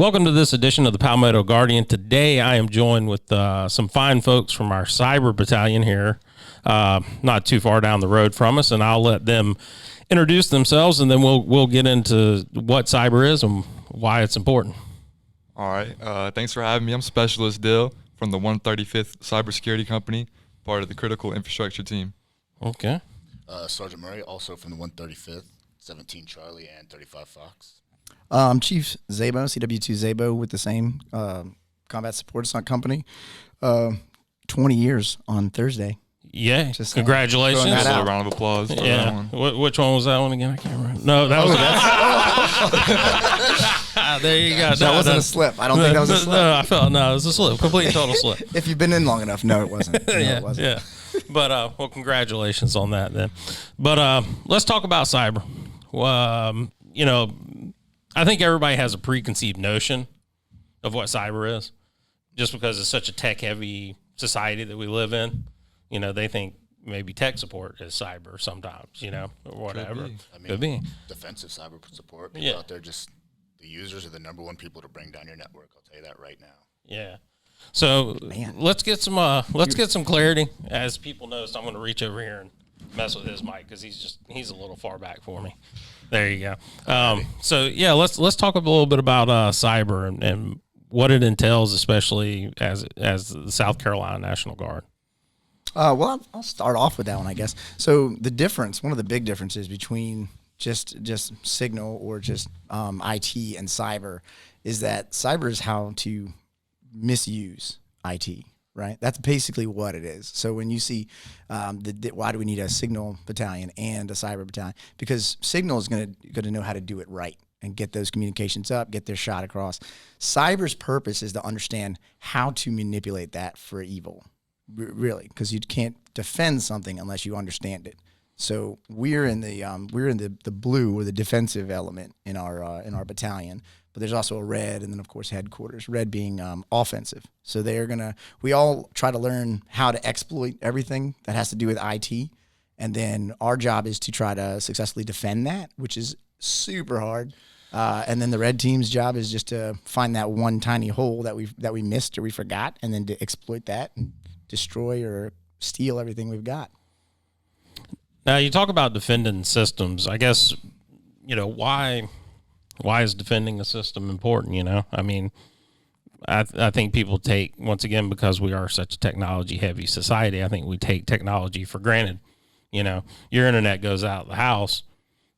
Welcome to this edition of the Palmetto Guardian. Today I am joined with some fine folks from our cyber battalion here, not too far down the road from us, and I'll let them introduce themselves, and then we'll get into what cyber is and why it's important. All right. Thanks for having me. I'm Specialist Dill from the 135th Cybersecurity Company, part of the Critical Infrastructure Team. Okay. Sergeant Murray, also from the 135th, 17 Charlie, and 35 Fox. I'm Chief Szabo, CW2 Szabo, with the same combat support company. 20 years on Thursday. Yeah, Just congratulations. throwing that A out. round of applause for Yeah. that one. Which one was that one again? I can't remember. No, that was there you go. That wasn't a slip. I don't think that was a slip. No, I felt it was a slip. Complete and total slip. If you've been in long enough, no, it wasn't. No, Yeah, it wasn't. yeah. But well, congratulations on that then. But let's talk about cyber. I think everybody has a preconceived notion of what cyber is, just because it's such a tech-heavy society that we live in. They think maybe tech support is cyber sometimes, or whatever. Could be. Defensive cyber support. People out there, just the users are the number one people to bring down your network. I'll tell you that right now. Yeah. So let's get some clarity. As people notice, I'm going to reach over here and mess with his mic because he's a little far back for me. There you go. Let's talk a little bit about cyber and what it entails, especially as the South Carolina National Guard. Well, I'll start off with that one, I guess. So one of the big differences between just signal or just IT and cyber is that cyber is how to misuse IT, right? That's basically what it is. So when you see why do we need a signal battalion and a cyber battalion? Because signal is going to know how to do it right and get those communications up, get their shot across. Cyber's purpose is to understand how to manipulate that for evil, really, because you can't defend something unless you understand it. So we're in the blue or the defensive element in our battalion. But there's also a red, and then of course headquarters. Red being offensive. So we all try to learn how to exploit everything that has to do with IT, and then our job is to try to successfully defend that, which is super hard. And then the red team's job is just to find that one tiny hole that we missed or we forgot, and then to exploit that and destroy or steal everything we've got. Now you talk about defending systems. I guess why is defending a system important? I mean, I think people take, once again, because we are such a technology heavy society, I think we take technology for granted. Your internet goes out of the house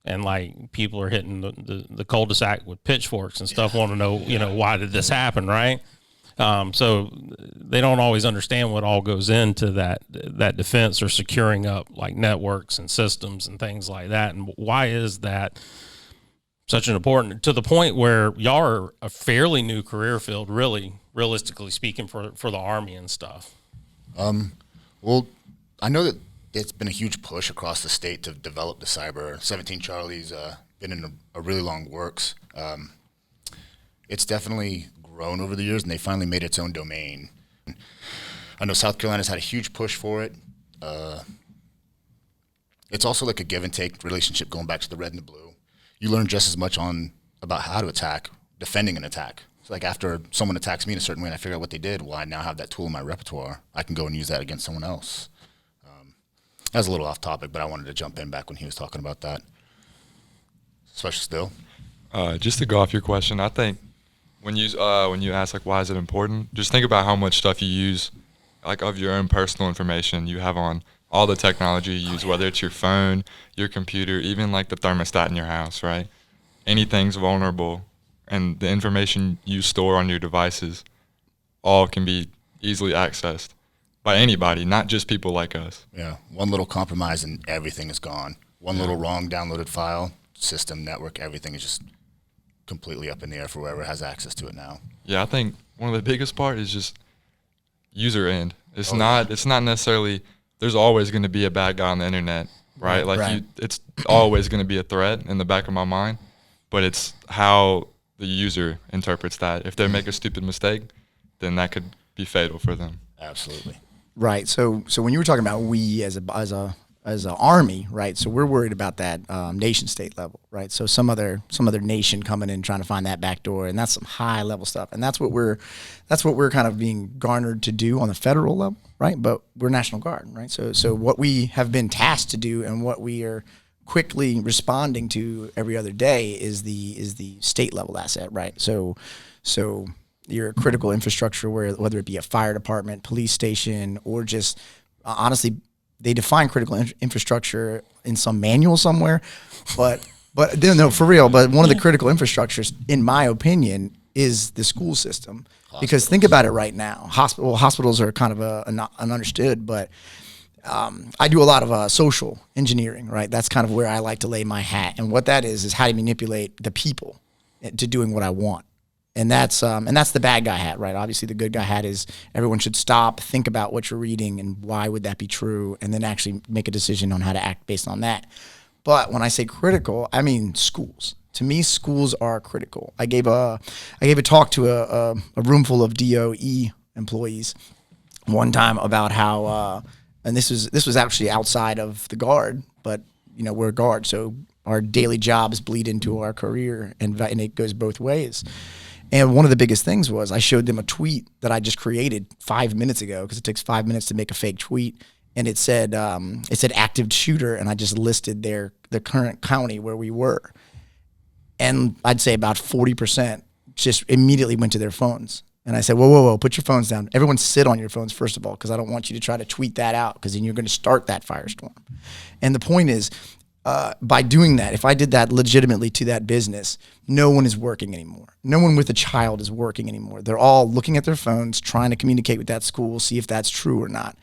and like people are hitting the cul-de-sac with pitchforks and stuff, want to know, why did this happen? Right. So they don't always understand what all goes into that defense or securing up like networks and systems and things like that. And why is that such an important, to the point where y'all are a fairly new career field, really, realistically speaking, for the Army and stuff? Well, I know that it's been a huge push across the state to develop the cyber. 17 Charlie's been in a really long works. It's definitely grown over the years, and they finally made its own domain. I know South Carolina's had a huge push for it. It's also like a give and take relationship going back to the red and the blue. You learn just as much about how to attack, defending an attack. So like after someone attacks me in a certain way and I figure out what they did, well, I now have that tool in my repertoire. I can go and use that against someone else. That was a little off topic, but I wanted to jump in back when he was talking about that. Specialist Dill? Just to go off your question, I think when you ask like why is it important, just think about how much stuff you use, like of your own personal information you have on all the technology you use, whether it's your phone, your computer, even like the thermostat in your house, right? Anything's vulnerable, and the information you store on your devices all can be easily accessed by anybody, not just people like us. Yeah, one little compromise and everything is gone. One little wrong downloaded file, system, network, everything is just completely up in the air for whoever has access to it now. Yeah, I think one of the biggest part is just user end. It's not necessarily, there's always going to be a bad guy on the internet, right? It's always going to be a threat in the back of my mind, but it's how the user interprets that. If they make a stupid mistake, then that could be fatal for them. Absolutely. Right. So when you were talking about we as a as an army, right? So we're worried about that nation state level, right? So some other nation coming in trying to find that back door, and that's some high level stuff, and that's what we're kind of being garnered to do on the federal level, right? But we're National Guard, right? So what we have been tasked to do and what we are quickly responding to every other day is the state level asset, right? So your critical infrastructure, whether it be a fire department, police station, or just honestly, they define critical infrastructure in some manual somewhere, but no, for real. But one of the critical infrastructures, in my opinion, is the school system. Because think about it right now, hospitals are kind of an understood, but I do a lot of social engineering, right? That's kind of where I like to lay my hat, and what that is how to manipulate the people to doing what I want. And that's the bad guy hat, right? Obviously, the good guy hat is everyone should stop, think about what you're reading and why would that be true, and then actually make a decision on how to act based on that. But when I say critical, I mean schools. To me, schools are critical. I gave a talk to a room full of DOE employees one time about how, and this was actually outside of the Guard, but we're a Guard, so our daily jobs bleed into our career, and it goes both ways. And one of the biggest things was I showed them a tweet that I just created 5 minutes ago, because it takes 5 minutes to make a fake tweet. And it said active shooter, and I just listed the current county where we were. And I'd say about 40% just immediately went to their phones. And I said, whoa, put your phones down. Everyone sit on your phones, first of all, because I don't want you to try to tweet that out, because then you're going to start that firestorm. And the point is, by doing that, if I did that legitimately to that business, no one is working anymore. No one with a child is working anymore. They're all looking at their phones, trying to communicate with that school, see if that's true or not.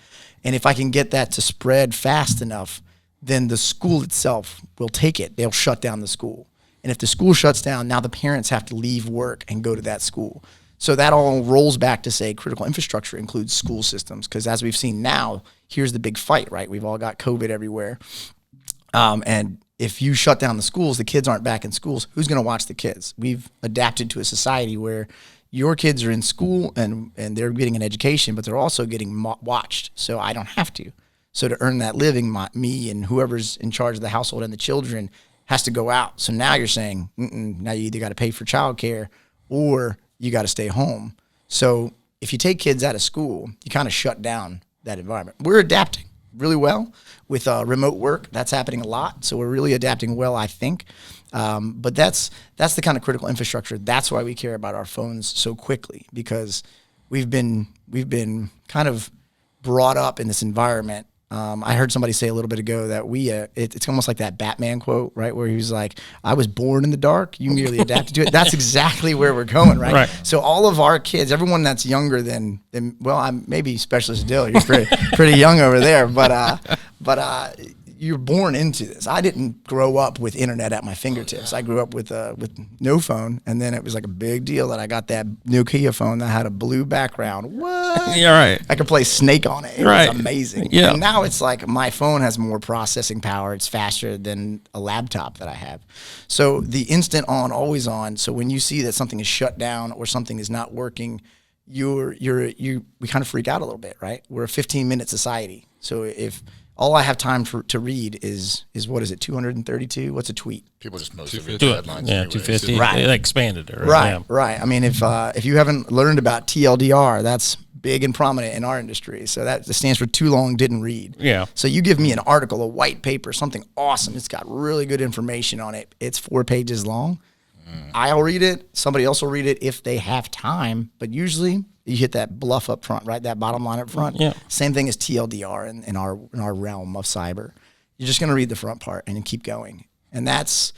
And if I can get that to spread fast enough, then the school itself will take it. They'll shut down the school. And if the school shuts down, now the parents have to leave work and go to that school. So that all rolls back to say critical infrastructure includes school systems, because as we've seen now, here's the big fight, right? We've all got COVID everywhere. And if you shut down the schools, the kids aren't back in schools. Who's going to watch the kids? We've adapted to a society where your kids are in school and they're getting an education, but they're also getting watched. So I don't have to. So to earn that living, me and whoever's in charge of the household and the children has to go out. So now you're saying, now you either got to pay for childcare or you got to stay home. So if you take kids out of school, you kind of shut down that environment. We're adapting really well with remote work. That's happening a lot. So we're really adapting well, I think. But that's the kind of critical infrastructure. That's why we care about our phones so quickly, because we've been kind of brought up in this environment. I heard somebody say a little bit ago that it's almost like that Batman quote, right? Where he was like, I was born in the dark, you merely adapted to it. That's exactly where we're going, right? So all of our kids, everyone that's younger than well, I'm maybe Specialist Dill, you're pretty young over there, but you're born into this. I didn't grow up with internet at my fingertips. I grew up with no phone, and then it was like a big deal that I got that Nokia phone that had a blue background. What? Yeah, right. I could play Snake on it. It was amazing. Yeah. And now it's like my phone has more processing power. It's faster than a laptop that I have. So the instant on, always on. So when you see that something is shut down or something is not working, we kind of freak out a little bit, right? We're a 15-minute society. So if all I have time to read is what is it, 232? What's a tweet? People just mostly read the headlines. Yeah, anyway. 250. Right. They expanded it. Right. I mean, if you haven't learned about TLDR, that's big and prominent in our industry. So that stands for too long didn't read. Yeah. So you give me an article, a white paper, something awesome. It's got really good information on it. It's 4 pages long. I'll read it. Somebody else will read it if they have time. But usually you hit that bluff up front, right? That bottom line up front. Yeah. Same thing as TLDR in our realm of cyber. You're just going to read the front part and then keep going. And that's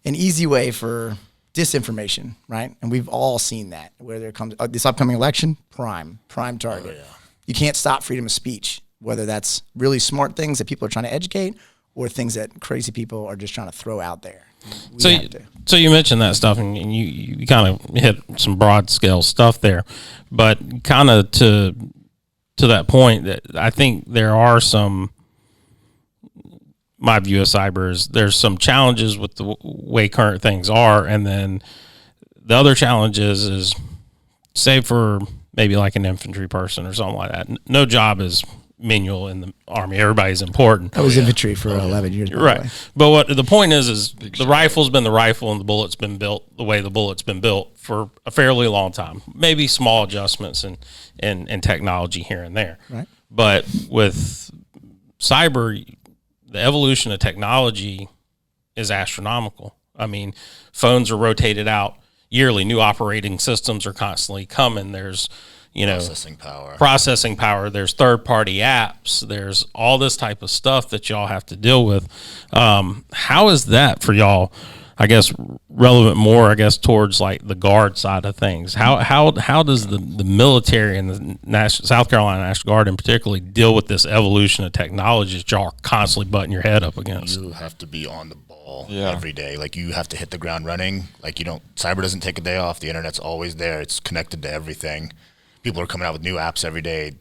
an easy way for disinformation, right? And we've all seen that. Where there comes this upcoming election, prime target. Oh, yeah. You can't stop freedom of speech, whether that's really smart things that people are trying to educate or things that crazy people are just trying to throw out there. So you mentioned that stuff, and you kind of hit some broad scale stuff there, but kind of to that point, that I think there are some. My view of cyber is there's some challenges with the way current things are, and then the other challenges is, say for maybe like an infantry person or something like that, no job is menial in the Army. Everybody's important. I was infantry for 11 years. Right. But what the point is the rifle's been the rifle and the bullet's been built the way the bullet's been built for a fairly long time. Maybe small adjustments and technology here and there. Right. But with cyber, the evolution of technology is astronomical. I mean, phones are rotated out yearly. New operating systems are constantly coming. There's, processing power. There's third-party apps. There's all this type of stuff that y'all have to deal with. How is that for y'all? I guess relevant more, towards like the guard side of things. How does the military and the South Carolina National Guard in particularly deal with this evolution of technology that y'all are constantly butting your head up against? You have to be on the ball every day. Like, you have to hit the ground running. Like, cyber doesn't take a day off. The internet's always there. It's connected to everything. People are coming out with new apps every day.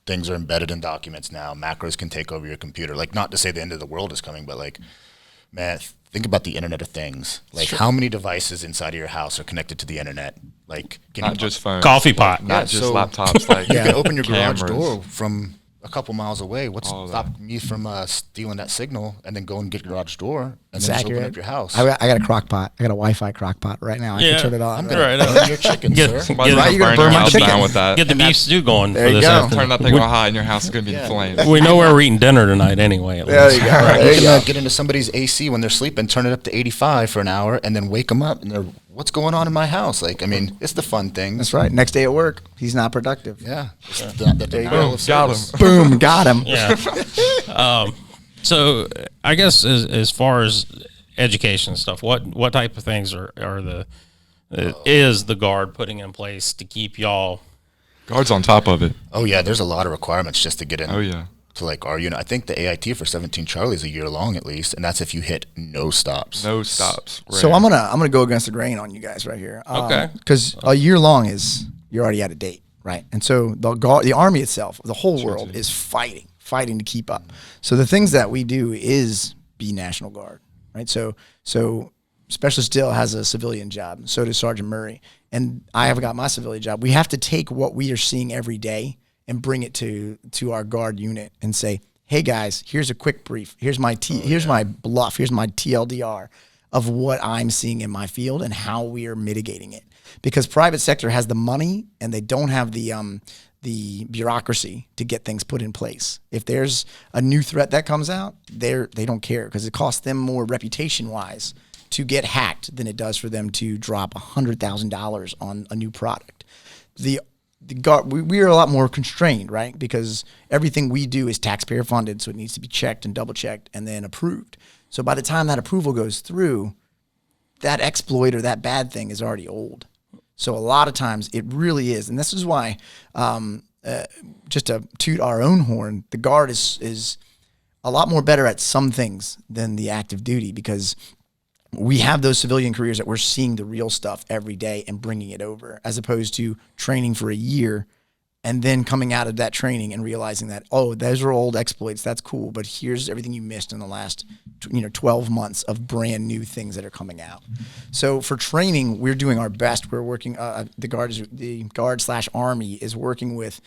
Things are embedded in documents now. Macros can take over your computer. Like, not to say the end of the world is coming, but like, man, think about the Internet of Things. Like, how many devices inside of your house are connected to the internet? Like, not just phones, coffee pot, not just laptops. Like, you can open your garage cameras. Door from a couple miles away. What's stopping me from stealing that signal and then go and get your garage door and then just open up your house? I got a crock pot. I got a Wi-Fi crock pot right now. I can turn it on. I'm gonna burn your chicken, sir. You're gonna burn my chicken with that. Get the beef stew going. There for you this go. afternoon. Turn that thing on high, and your house is gonna be in flames. We know where we're eating dinner tonight anyway. At There least. you go. You can get into somebody's AC when they're sleeping, turn it up to 85 for an hour, and then wake them up, and they're, what's going on in my house? Like, I mean, it's the fun things. That's right. Next day at work, he's not productive. Yeah. Boom, Got him. Boom, got him. Yeah. So I guess as far as education stuff, what type of things is the Guard putting in place to keep y'all? Guard's on top of it. Oh, yeah, there's a lot of requirements just to get in. Oh, yeah. To like our unit. I think the AIT for 17 Charlie is a year long at least, and that's if you hit no stops. No stops. So Rare. I'm gonna go against the grain on you guys right here. Okay. Because a year long you're already out of date, right? And so the Army itself, the whole world is fighting to keep up. So the things that we do is be National Guard, right? So Specialist Dill has a civilian job. So does Sergeant Murray, and I have got my civilian job. We have to take what we are seeing every day and bring it to our Guard unit and say, hey guys, here's a quick brief. Here's my my bluff. Here's my TLDR of what I'm seeing in my field and how we are mitigating it. Because private sector has the money and they don't have the bureaucracy to get things put in place. If there's a new threat that comes out, they don't care because it costs them more reputation wise to get hacked than it does for them to drop $100,000 on a new product. The Guard, we are a lot more constrained, right? Because everything we do is taxpayer funded, so it needs to be checked and double checked and then approved. So by the time that approval goes through, that exploit or that bad thing is already old. So a lot of times it really is, and this is why, just to toot our own horn, the Guard is a lot more better at some things than the active duty because we have those civilian careers that we're seeing the real stuff every day and bringing it over, as opposed to training for a year and then coming out of that training and realizing that, oh, those are old exploits. That's cool. But here's everything you missed in the last 12 months of brand new things that are coming out. So for training, we're doing our best. We're working, the Guard/Army is working with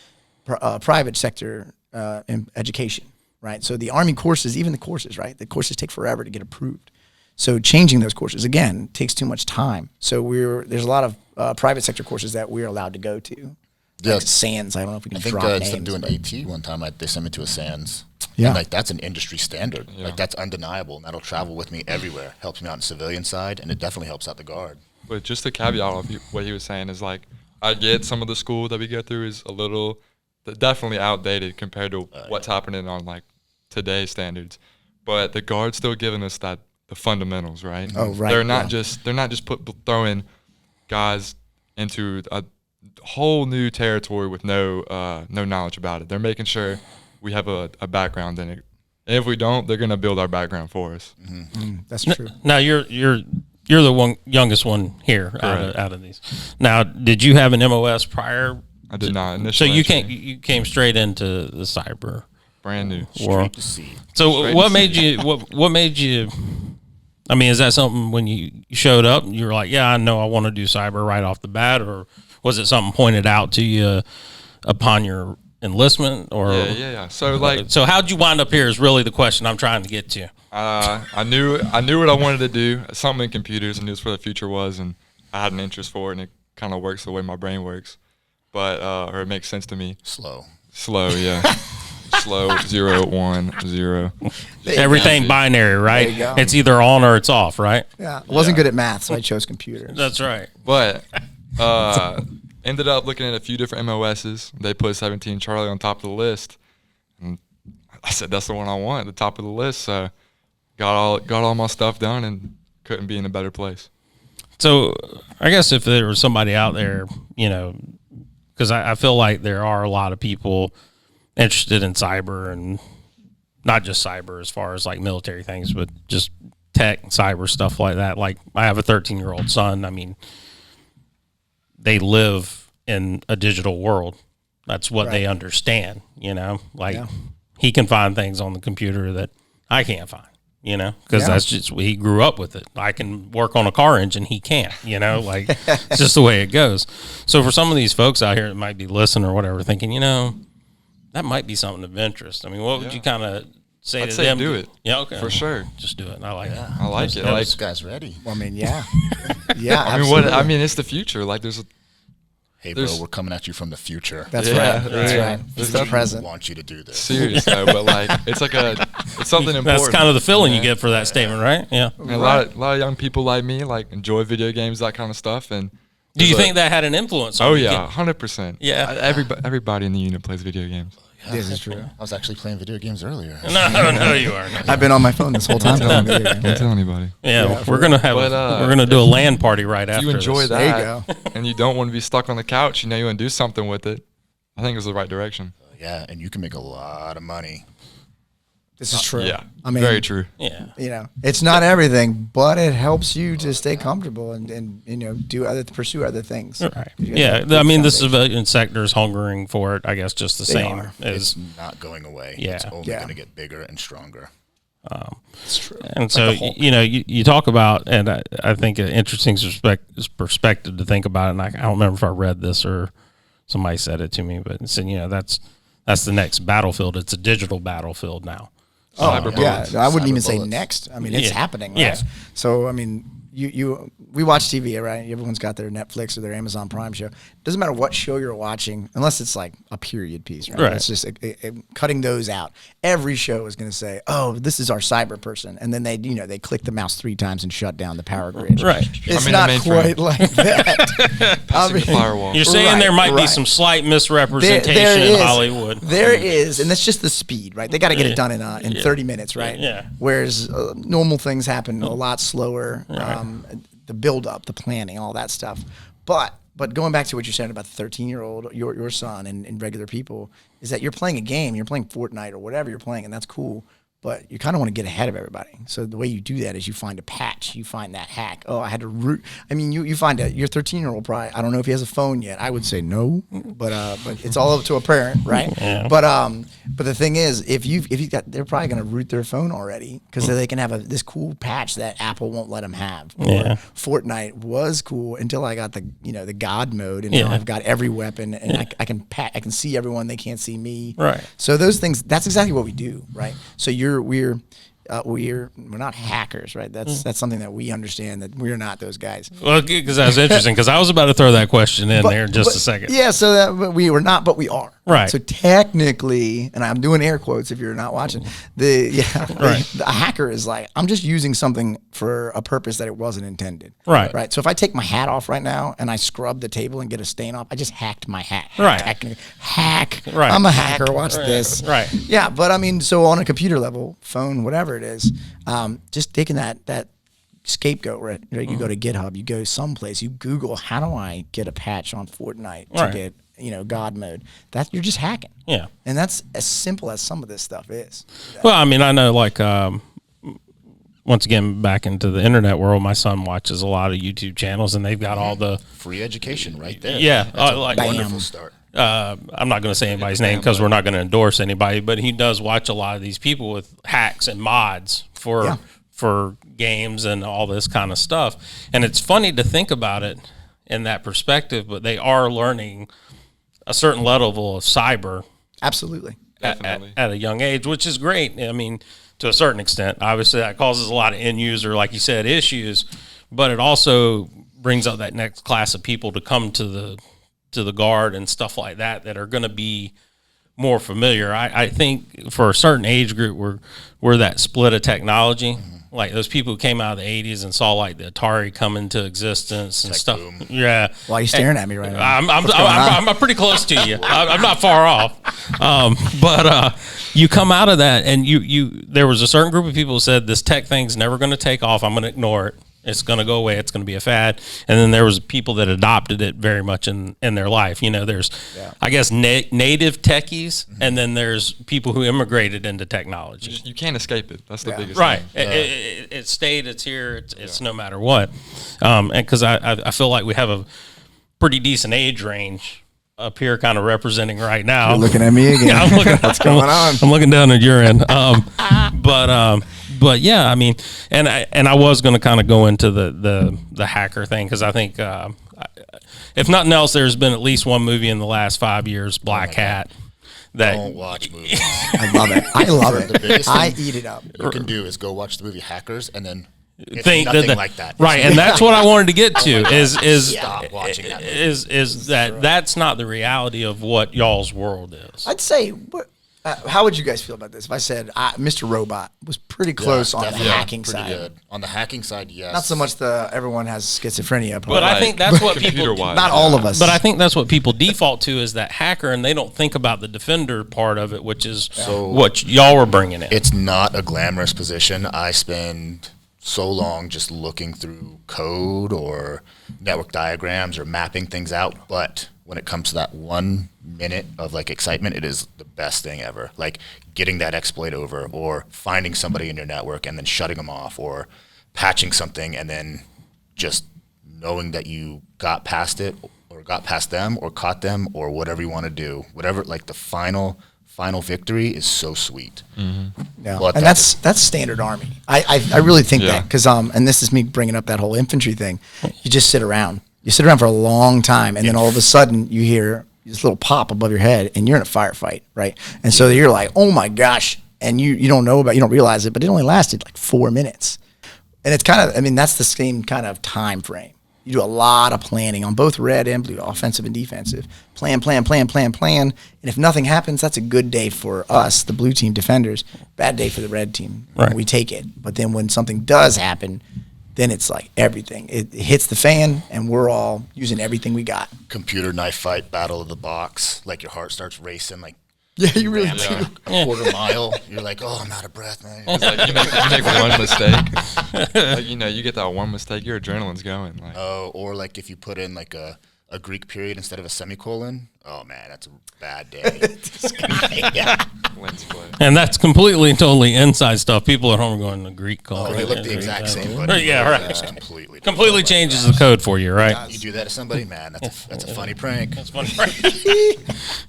private sector education, right? So the Army courses, even the courses, right? The courses take forever to get approved. So changing those courses, again, takes too much time. So there's a lot of private sector courses that we're allowed to go to. Yeah. Like SANS, I don't know if we can drop I names. think instead of doing AT one time, they sent me to a SANS. Yeah. And like, that's an industry standard. Yeah. Like, that's undeniable, and that'll travel with me everywhere. Helps me out on the civilian side, and it definitely helps out the Guard. But just the caveat of what he was saying is, like, I get some of the school that we go through is a little, definitely outdated compared to what's happening on, like, today's standards. But the Guard's still giving us the fundamentals, right? Oh, right. They're not just throwing guys into a whole new territory with no knowledge about it. They're making sure we have a background in it. And if we don't, they're gonna build our background for us. Mm-hmm. That's true. Now you're the youngest one here out of these. Now, did you have an MOS prior? I did not initially. So you came straight into the cyber brand new world. Straight to So what made you? I mean, is that something when you showed up and you were like, yeah, I know I want to do cyber right off the bat, or was it something pointed out to you upon your enlistment or? Yeah. So how'd you wind up here is really the question I'm trying to get to. I knew what I wanted to do, something in computers, and knew where the future was, and I had an interest for it, and it kind of works the way my brain works, but or it makes sense to me. Slow, yeah. Slow, 0, 1, 0. Everything binary, right? It's either on or it's off, right? Yeah. I wasn't good at math, so I chose computers. That's right. But ended up looking at a few different MOSs. They put 17 Charlie on top of the list, and I said that's the one I want at the top of the list. So got all my stuff done and couldn't be in a better place. So I guess if there was somebody out there, because I feel like there are a lot of people interested in cyber, and not just cyber as far as like military things, but just tech and cyber stuff like that. Like I have a 13-year-old son. I mean, they live in a digital world. That's what they understand, he can find things on the computer that I can't find, because that's just, he grew up with it. I can work on a car engine. He can't, it's just the way it goes. So for some of these folks out here that might be listening or whatever, thinking, that might be something of interest. I mean, what would you kind of say I'd to say them? do it. Yeah, okay. For sure. Just do it. I like it. I like it. This guy's ready. Well, I mean, yeah. Yeah, I mean, it's the future. Like Hey, bro, we're coming at you from the future. That's right. That's right. This It's the is present. We want you to do this. serious though, but like it's something important. That's kind of the feeling you get for that statement, right? Yeah. And a lot of young people like me like enjoy video games, that kind of stuff. And Do you think that had an influence on oh you? yeah, 100%. Yeah. Everybody in the unit plays video games. This is true. I was actually playing video games earlier. No, you aren't. I've been on my phone this whole time playing video games. Don't tell anybody. Yeah, we're gonna have But, we're gonna do a LAN party right If after you enjoy this. that, There you and you don't want to be stuck on the couch, you want to do something with it. I think it's the right direction. Yeah, and you can make a lot of money. This is true. Yeah, I mean, very true. Yeah. It's not everything, but it helps you to stay comfortable and pursue other things. Right. Yeah. I mean, the civilian sector is hungering for it. I guess just the They same are. as. It's not going away. Yeah. It's only Yeah. going to get bigger and stronger. It's true. And so, you talk about, and I think an interesting perspective to think about it, and I don't remember if I read this or somebody said it to me, but it said, that's the next battlefield. It's a digital battlefield now. Oh, Cyber yeah. bullets. I wouldn't even say bullets. next. I mean, it's happening. Right? Yeah. So, I mean, we watch TV, right? Everyone's got their Netflix or their Amazon Prime show. Doesn't matter what show you're watching, unless it's like a period piece, right? Right. It's just cutting those out. Every show is going to say, "Oh, this is our cyber person," and then they click the mouse 3 times and shut down the power grid. Right. It's I mean, not the mainframe. quite like that. Passing the firewall. You're saying there might be right. some slight misrepresentation There in is. Hollywood. There is, and that's just the speed, right? They got to get it done in 30 minutes, right? Yeah. Whereas normal things happen a lot slower. The build up, the planning, all that stuff. But going back to what you're saying about the 13-year-old, your son, and regular people, is that you're playing a game, you're playing Fortnite or whatever you're playing, and that's cool. But you kind of want to get ahead of everybody. So the way you do that is you find a patch, you find that hack. Oh, I had to root. I mean, you find out your 13-year-old probably. I don't know if he has a phone yet. I would say no, but it's all up to a parent, right? Yeah. But the thing is, if you got, they're probably going to root their phone already because they can have this cool patch that Apple won't let them have. Or Yeah. Fortnite was cool until I got the God mode, and now I've got every weapon, and I can see everyone. They can't see me. Right. So those things, that's exactly what we do, right? So we're not hackers, right? That's something that we understand that we're not those guys. Well, because that was interesting, because I was about to throw that question in there in just a second. Yeah, so that we were not, but we are. Right. So technically, and I'm doing air quotes if you're not watching, the hacker is like, I'm just using something for a purpose that it wasn't intended. Right. Right. So if I take my hat off right now and I scrub the table and get a stain off, I just hacked my hat. Right. Technically. Hack. Right. I'm a hacker. Watch this. Right. Yeah, but I mean, so on a computer level, phone, whatever it is, just taking that scapegoat, right? You go to GitHub, you go someplace, you Google, how do I get a patch on Fortnite to Right. get God mode? That you're just hacking. Yeah. And that's as simple as some of this stuff is. Well, I mean, I know, like, once again, back into the internet world, my son watches a lot of YouTube channels, and they've got all the Free education right there. Yeah, That's a like- wonderful start. I'm not going to say anybody's name because we're not going to endorse anybody, but he does watch a lot of these people with hacks and mods for games and all this kind of stuff. And it's funny to think about it in that perspective, but they are learning a certain level of cyber Absolutely. Definitely. At a young age, which is great. I mean, to a certain extent, obviously that causes a lot of end user, like you said, issues, but it also brings up that next class of people to come to the Guard and stuff like that are going to be more familiar. I think for a certain age group, we're that split of technology. Like those people who came out of the 80s and saw like the Atari come into existence and Tech stuff. boom. Yeah. Why are you staring at me right now? I'm pretty close to you. I'm not far off. But you come out of that and there was a certain group of people who said this tech thing's never going to take off. I'm going to ignore it. It's going to go away. It's going to be a fad. And then there was people that adopted it very much in their life. You know, there's, I guess, native techies, and then there's people who immigrated into technology. You can't escape it. That's the biggest Right. thing. It stayed. It's here. It's no matter what. And because I feel like we have a pretty decent age range up here kind of representing right now. You're looking at me again. I'm looking, What's going on? I'm looking down at your end. But yeah, I mean, and I was going to kind of go into the hacker thing because I think if nothing else, there's been at least one movie in the last 5 years, Black Hat. That Don't watch movies. I love it. I love it. The biggest I thing eat it up. you can do is go watch the movie Hackers and then it's think nothing like that. Right, and that's what I wanted to get to is Stop watching that movie. is that that's not the reality of what y'all's world is. I'd say, how would you guys feel about this? If I said Mr. Robot was pretty close on the definitely. hacking Pretty side. good. On the hacking side, yes. Not so much everyone has schizophrenia part. But I think that's what people. Computer-wise. Not all of us. But I think that's what people default to is that hacker, and they don't think about the defender part of it, which is what y'all were bringing in. It's not a glamorous position. I spend so long just looking through code or network diagrams or mapping things out, but when it comes to that 1 minute of like excitement, it is the best thing ever. Like getting that exploit over or finding somebody in your network and then shutting them off or patching something and then just knowing that you got past it or got past them or caught them or whatever you want to do. Whatever, like the final victory is so sweet. Yeah. But And that's standard Army. I really think that because and this is me bringing up that whole infantry thing. You just sit around. You sit around for a long time, and then all of a sudden you hear this little pop above your head, and you're in a firefight, right? And so you're like, oh my gosh, and you don't realize it, but it only lasted like 4 minutes. And it's kind of, I mean, that's the same kind of time frame. You do a lot of planning on both red and blue, offensive and defensive. Plan. And if nothing happens, that's a good day for us, the blue team defenders. Bad day for the red team. Right. We take it. But then when something does happen, then it's like everything. It hits the fan, and we're all using everything we got. computer knife fight, battle of the box, like your heart starts racing, like Yeah, you really ran, do. like, a quarter mile. You're like, oh, I'm out of breath, man. It's like you make one mistake. Like, you get that one mistake, your adrenaline's going. Like, Oh, or like if you put in like a Greek period instead of a semicolon. Oh man, that's a bad day. Yeah. lens flare. And that's completely and totally inside stuff. People at home are going to Greek Oh, code. they look the exact same, but Yeah, right. It's completely Completely different. changes the code for you, right? You do that to somebody, man. That's a funny prank. That's funny.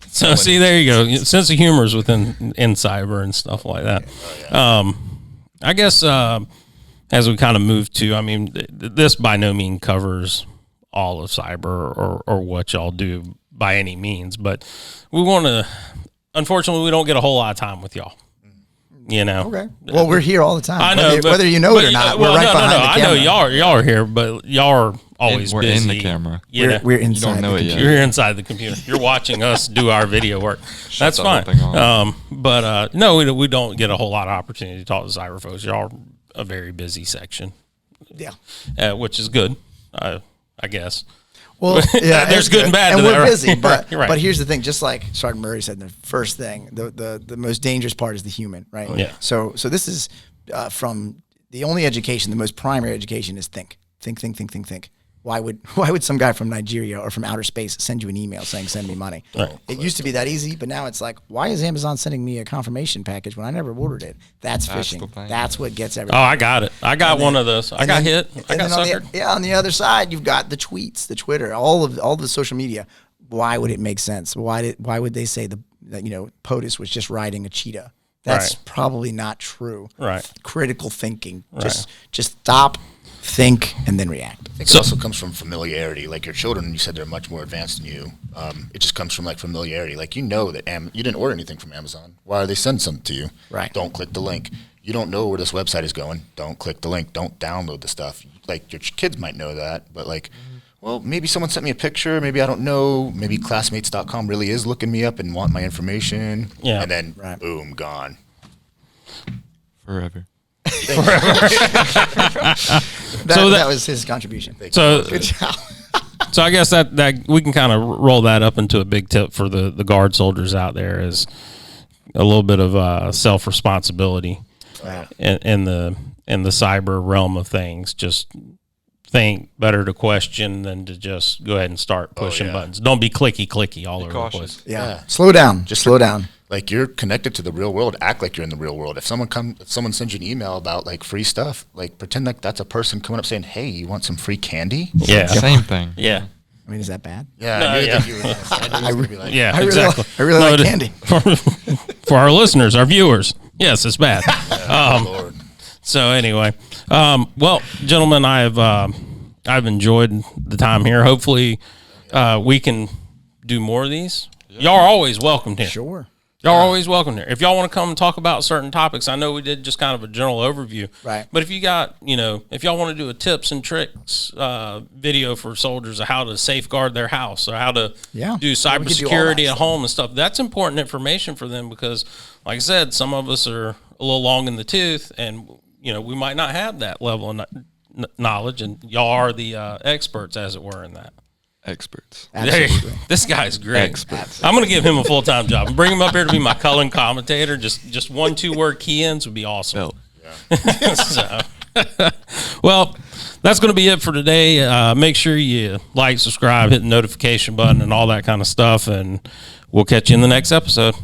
So see, there you go. Sense of humor is within cyber and stuff like that. I guess as we kind of move to, I mean, this by no means covers all of cyber or what y'all do by any means, but we want to. Unfortunately, we don't get a whole lot of time with y'all. You know. Okay. Well, we're here all the time. I know, whether you know it or not. We're right behind the I know camera. y'all are here, but y'all are always We're busy. in the camera. You know? We're inside. don't know the it yet. computer. You're inside the computer. You're watching us do our video work. That's the fine. whole thing off. But no, we don't get a whole lot of opportunity to talk to cyber folks. Y'all are a very busy section, Yeah. which is good, I guess. Well, yeah, There's good and bad and to we're that, right? busy. But Right. but here's the thing: just like Sergeant Murray said in the first thing, the most dangerous part is the human, right? Yeah. So this is from the only education, the most primary education is think. Why would some guy from Nigeria or from outer space send you an email saying send me money? Right. It used to be that easy, but now it's like, why is Amazon sending me a confirmation package when I never ordered it? That's That's the phishing. thing. That's what gets Oh, everything. I got it. I got one of those. I got hit. I And got then on suckered. on the other side, you've got the tweets, the Twitter, all the social media. Why would it make sense? Why would they say that POTUS was just riding a cheetah? That's Right. probably not true. Right. Critical thinking. Just stop, think, and then react. I think it also comes from familiarity. Like your children, you said they're much more advanced than you. It just comes from like familiarity. Like you know that you didn't order anything from Amazon. Why are they sending something to you? Right. Don't click the link. You don't know where this website is going. Don't click the link. Don't download the stuff. Like your kids might know that, but like, well, maybe someone sent me a picture. Maybe I don't know. Maybe classmates.com really is looking me up and want my information. Yeah. And then boom, gone. Forever. That was his contribution. So, Good job. so I guess that we can kind of roll that up into a big tip for the guard soldiers out there is a little bit of self-responsibility in the cyber realm of things. Just think better to question than to just go ahead and start pushing buttons. Don't be clicky all over the place. Yeah. Slow down. Just slow down. Like you're connected to the real world. Act like you're in the real world. If someone sends you an email about like free stuff, like pretend like that's a person coming up saying, "Hey, you want some free candy?" Yeah. Same thing. Yeah. I mean, is that bad? Yeah. No, I knew yeah. that you were gonna be like, Yeah, exactly. I really like candy. For our listeners, our viewers, yes, it's bad. Lord. So anyway, well, gentlemen, I've enjoyed the time here. Hopefully, we can do more of these. Y'all are always welcome here. Sure. Y'all are always welcome here. If y'all want to come and talk about certain topics, I know we did just kind of a general overview. Right. But if you got, if y'all want to do a tips and tricks video for soldiers of how to safeguard their house or how to do cybersecurity at home and stuff, that's important information for them because, like I said, some of us are a little long in the tooth and, we might not have that level of knowledge, and y'all are the experts, as it were, in that. Experts. Absolutely. This guy's great. Experts. I'm going to give him a full-time job and bring him up here to be my color commentator. Just 1-2 word key-ins would be awesome. So, well, that's going to be it for today. Make sure you like, subscribe, hit the notification button and all that kind of stuff, and we'll catch you in the next episode.